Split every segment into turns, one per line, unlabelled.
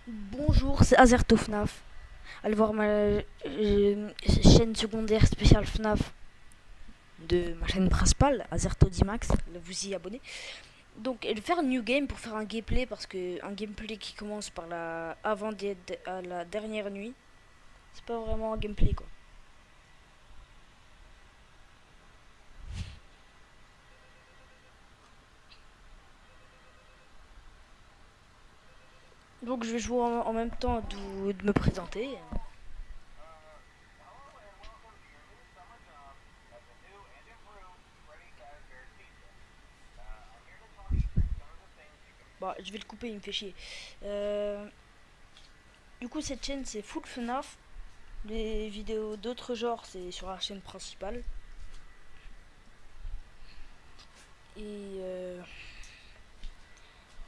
Bonjour, c'est Azerto FNAF. Allez voir ma chaîne secondaire spéciale FNAF de ma chaîne principale, Azerto Dimax. Vous y abonnez. Donc, et de faire un new game pour faire un gameplay parce que un gameplay qui commence par la avant à la dernière nuit, c'est pas vraiment un gameplay quoi. Donc, je vais jouer en même temps de me présenter. Bah, je vais le couper, il me fait chier. Euh, du coup, cette chaîne c'est full FNAF. Les vidéos d'autres genres, c'est sur la chaîne principale. Et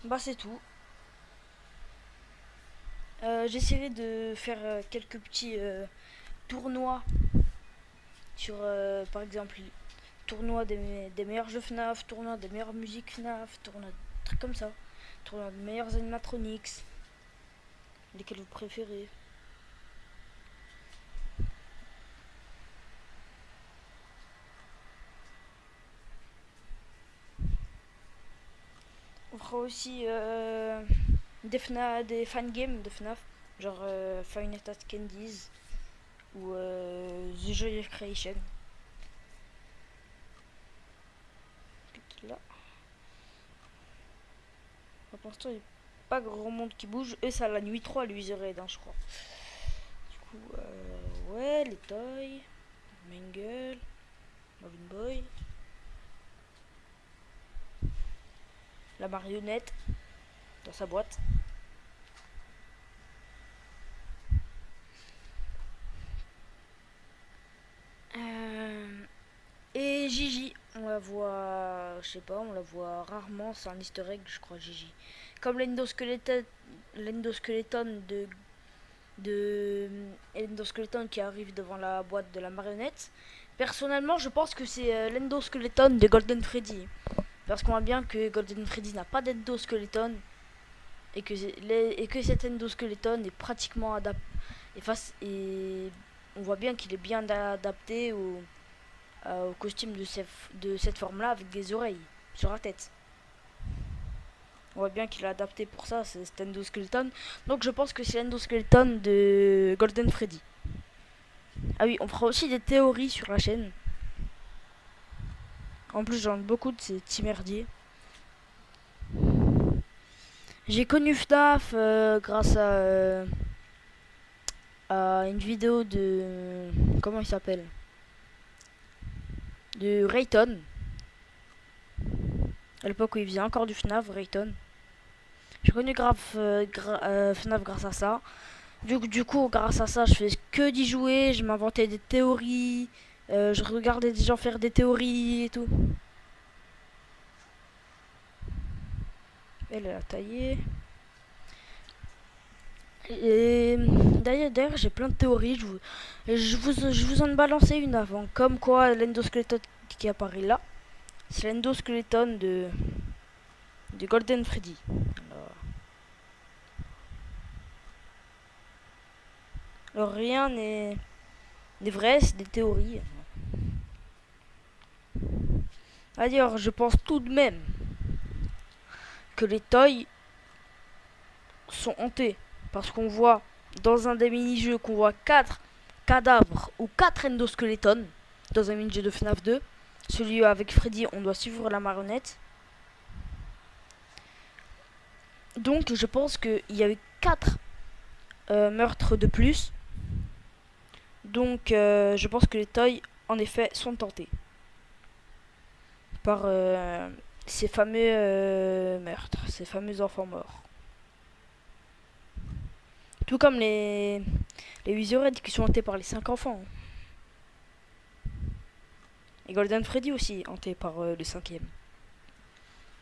bah c'est tout. J'essaierai de faire quelques petits tournois sur, par exemple, tournoi des meilleurs jeux FNAF, tournoi des meilleures musiques FNAF, tournoi de trucs comme ça, tournoi des meilleurs animatronics, lesquels vous préférez. On fera aussi des fan games de FNAF, genre Final Fantasy Candies ou The Joy Creation. Là. Pour l'instant, il n'y a pas grand monde qui bouge. Et ça, la nuit 3 lui, ils raid, hein, je crois. Du coup, ouais, les toys, Mangle, Marvin Boy, la marionnette dans sa boîte. Et Gigi, on la voit, je sais pas, on la voit rarement, c'est un easter egg, je crois, Gigi. Comme l'endoskeleton de l'endoskeleton qui arrive devant la boîte de la marionnette. Personnellement, je pense que c'est l'endoskeleton de Golden Freddy. Parce qu'on voit bien que Golden Freddy n'a pas d'endoskeleton et que cet endoskeleton est pratiquement adapté. Et on voit bien qu'il est bien adapté au costume de cette forme-là avec des oreilles sur la tête. On voit bien qu'il est adapté pour ça, c'est cet endoskeleton. Donc je pense que c'est l'endoskeleton de Golden Freddy. Ah oui, on fera aussi des théories sur la chaîne. En plus, j'en ai beaucoup de ces petits merdiers. J'ai connu FNAF grâce à une vidéo de... Comment il s'appelle, de Rayton. À l'époque où il faisait encore du FNAF, Rayton. J'ai connu FNAF grâce à ça. Du coup, grâce à ça, je fais que d'y jouer. Je m'inventais des théories. Je regardais des gens faire des théories et tout. Elle a taillé. Et d'ailleurs, j'ai plein de théories. Je vous en balançais une avant. Comme quoi, l'endoskeleton qui apparaît là, c'est l'endoskeleton de Golden Freddy. Alors rien n'est vrai, c'est des théories. D'ailleurs, je pense tout de même que les toys sont hantés. Parce qu'on voit dans un des mini-jeux qu'on voit 4 cadavres ou 4 endoskeletons dans un mini-jeu de FNAF 2. Celui avec Freddy, on doit suivre la marionnette. Donc je pense qu'il y a eu 4 meurtres de plus. Donc je pense que les toys, en effet, sont tentés par ces fameux meurtres, ces fameux enfants morts. Tout comme les Wizards qui sont hantés par les 5 enfants. Et Golden Freddy aussi, hanté par le cinquième.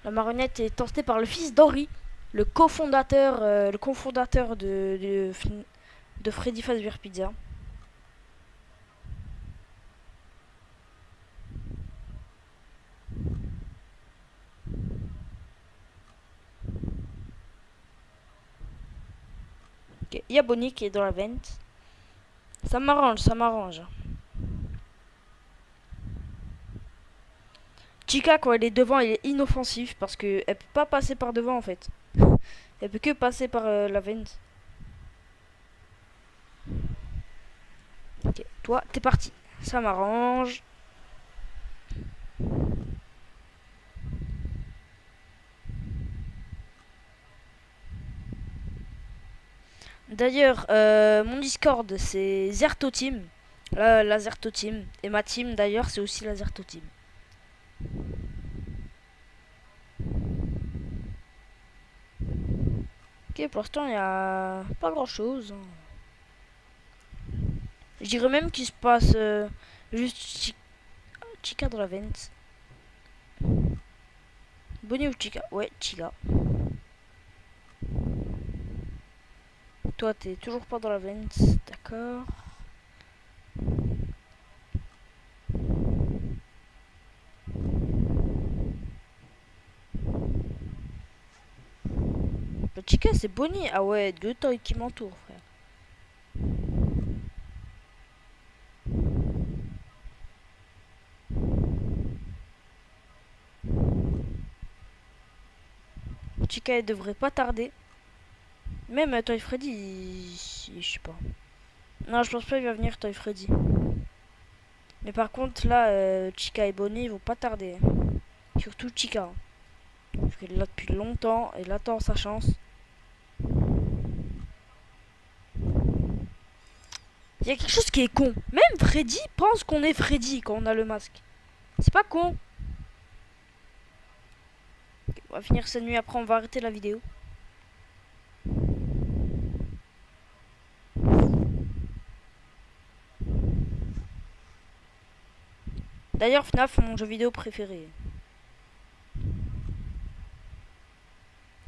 La marionnette est tentée par le fils d'Henry, le cofondateur de Freddy Fazbear Pizza. Ok, il y a Bonnie qui est dans la vente. Ça m'arrange, ça m'arrange. Chica, quand elle est devant, elle est inoffensive parce que elle peut pas passer par devant en fait. Elle peut que passer par la vente. Ok, toi, t'es parti. Ça m'arrange. D'ailleurs, mon Discord, c'est Zerto Team. La Zerto Team. Et ma team, d'ailleurs, c'est aussi la Zerto Team. Ok, pour l'instant, il n'y a pas grand-chose. Je dirais même qu'il se passe juste Chica dans la vente. Bonnie ou Chica? Ouais, Chica. Toi, t'es toujours pas dans la vente. D'accord. Le Chica, c'est Bonnie. Ah ouais, deux toys qui m'entourent, frère. Chica, elle devrait pas tarder. Même Toy Freddy, je sais pas. Non, je pense pas qu'il va venir Toy Freddy. Mais par contre, là, Chica et Bonnie, ils vont pas tarder. Surtout Chica. Parce qu'elle est là depuis longtemps. Elle attend sa chance. Il y a quelque chose qui est con. Même Freddy pense qu'on est Freddy quand on a le masque. C'est pas con. Ok, on va finir cette nuit, après on va arrêter la vidéo. D'ailleurs, FNAF, mon jeu vidéo préféré.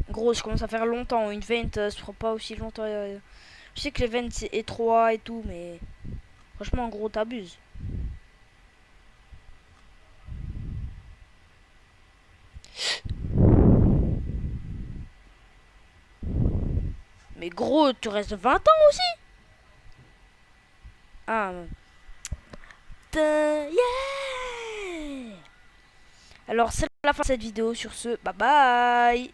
Gros, je commence à faire longtemps. Une vente, se prend pas aussi longtemps. Je sais que les ventes c'est étroit et tout, mais franchement, en gros, t'abuses. Mais gros, tu restes 20 ans aussi. Ah, yeah. Alors, c'est la fin de cette vidéo. Sur ce, bye bye.